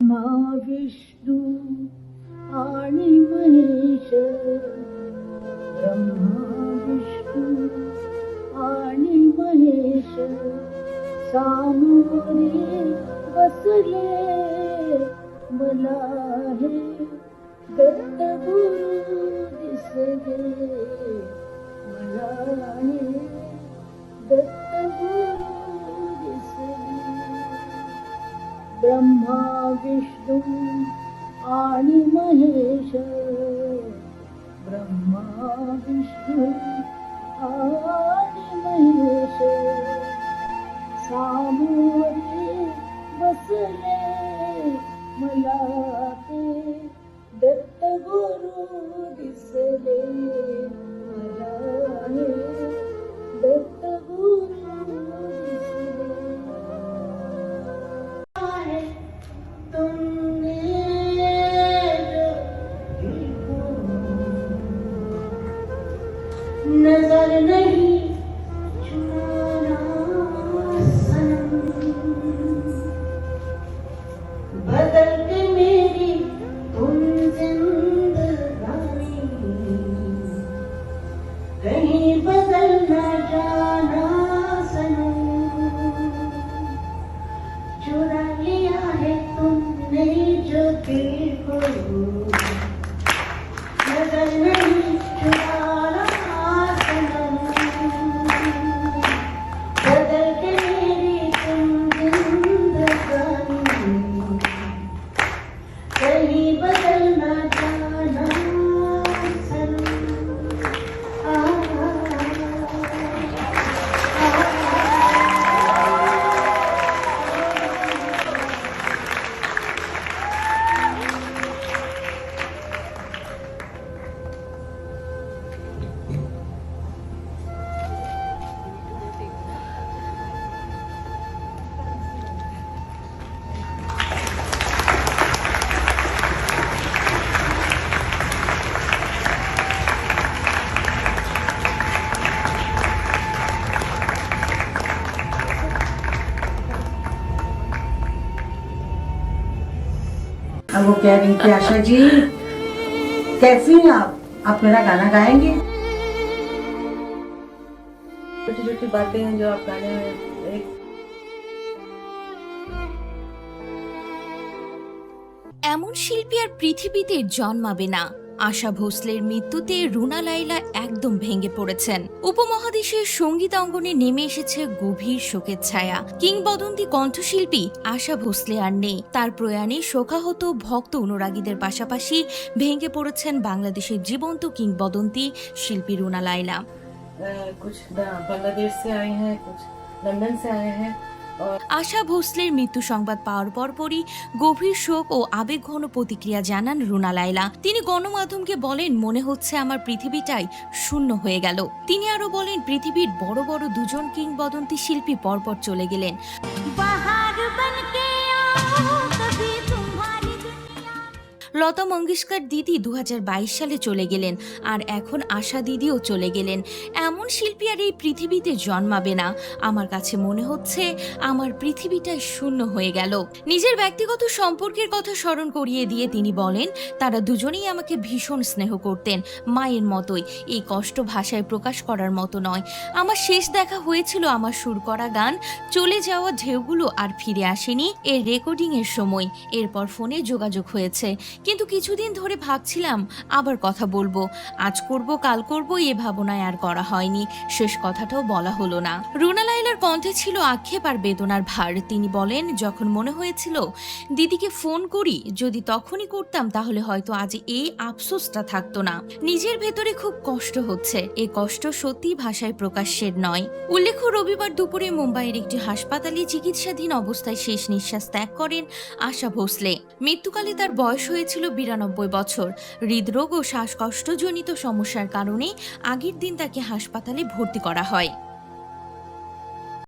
ब्रह्मा विष्णु आणि महेश, ब्रह्मा विष्णू आणि महेश सामोरे बसले मला हे दत्त गुरु दिसले मला हे दत्त गुरु दिसले. ब्रह्मा विष्णू आणि महेश, ब्रह्मा विष्णू आणि महेश सामोरे बसले मला ते दत्त गुरु दिसले मला हे दत्त गुरु दिसले. तुमने नजर नहीं छुड़ाना सनम, बदल के मेरी तुम जिंदगानी, कहीं बदल न जाना सनम. चुरा लिया है तुमने जो दिल को, नजर नहीं छुड़ाना सनम, बदल के मेरी तुम जिंदगानी, कहीं बदल न जाना सनम. अब वो कह रही थी, आशा जी कैसी हैं आप मेरा गाना गाएंगे? छोटी छोटी बातें हैं जो आप गाने में एक এমন শিল্পী আর পৃথিবীতে জন্মাবে না। আশা ভোসলের মৃত্যুতে রুনা লায়লা একদম ভেঙে পড়েছেন। উপমহাদেশের সঙ্গীত অঙ্গনে নেমে এসেছে গভীর শোকের ছায়া। কিংবদন্তি কণ্ঠশিল্পী আশা ভোসলে আর নেই। তার প্রয়াণে শোকাহত ভক্ত অনুরাগীদের পাশাপাশি ভেঙে পড়েছেন বাংলাদেশের জীবন্ত কিংবদন্তি শিল্পী রুনা লায়লা। कुछ बांग्लादेश से आए हैं, कुछ लंदन से आए हैं। আশা ভোসলের মৃত্যু সংবাদ পাওয়ার পরপরই গভীর শোক ও আবেগঘন প্রতিক্রিয়া জানান রুনা লায়লা। তিনি গণমাধ্যমকে বলেন, মনে হচ্ছে আমার পৃথিবীটাই শূন্য হয়ে গেল। তিনি আরো বলেন, পৃথিবীর বড় বড় দুজন কিংবদন্তি শিল্পী পরপর চলে গেলেন। লতা মঙ্গেশকর দিদি 2022 সালে চলে গেলেন, আর এখন আশা দিদিও চলে গেলেন। এমন শিল্পী আর এই পৃথিবীতে জন্মাবে না। আমার কাছে মনে হচ্ছে আমার পৃথিবীটাই শূন্য হয়ে গেল। নিজের ব্যক্তিগত সম্পর্কের কথা স্মরণ করিয়ে দিয়ে তিনি বলেন, তারা দুজনেই আমাকে ভীষণ স্নেহ করতেন, মায়ের মতোই। এই কষ্ট ভাষায় প্রকাশ করার মতো নয়। আমার শেষ দেখা হয়েছিল আমার সুর করা গান চলে যাওয়া ঢেউগুলো আর ফিরে আসেনি এর রেকর্ডিং এর সময়। এরপর ফোনে যোগাযোগ হয়েছে, কিন্তু কিছুদিন ধরে ভাবছিলাম আবার কথা বলবো, আজ করব কাল করব, এ ভাবনায় আর করা হয়নি। শেষ কথাটাও বলা হলো না। রুনা লায়লার কণ্ঠে ছিল আক্ষেপ আর বেদনার ভার। তিনি বলেন, যখন মনে হয়েছিল দিদিকে ফোন করি, যদি তখনই করতাম তাহলে হয়তো আজ এই আফসোসটা থাকতো না। নিজের ভেতরে খুব কষ্ট হচ্ছে। এই কষ্ট সত্যি ভাষায় প্রকাশের নয়। উল্লেখ্য, রবিবার দুপুরে মুম্বাইয়ের একটি হাসপাতালে চিকিৎসাধীন অবস্থায় শেষ নিঃশ্বাস ত্যাগ করেন আশা ভোসলে। মৃত্যুকালে তার বয়স হয়েছিল 92 বছর। হৃদরোগ ও শ্বাসকষ্টজনিত সমস্যার কারণে আগের দিন তাকে হাসপাতালে ভর্তি করা হয়।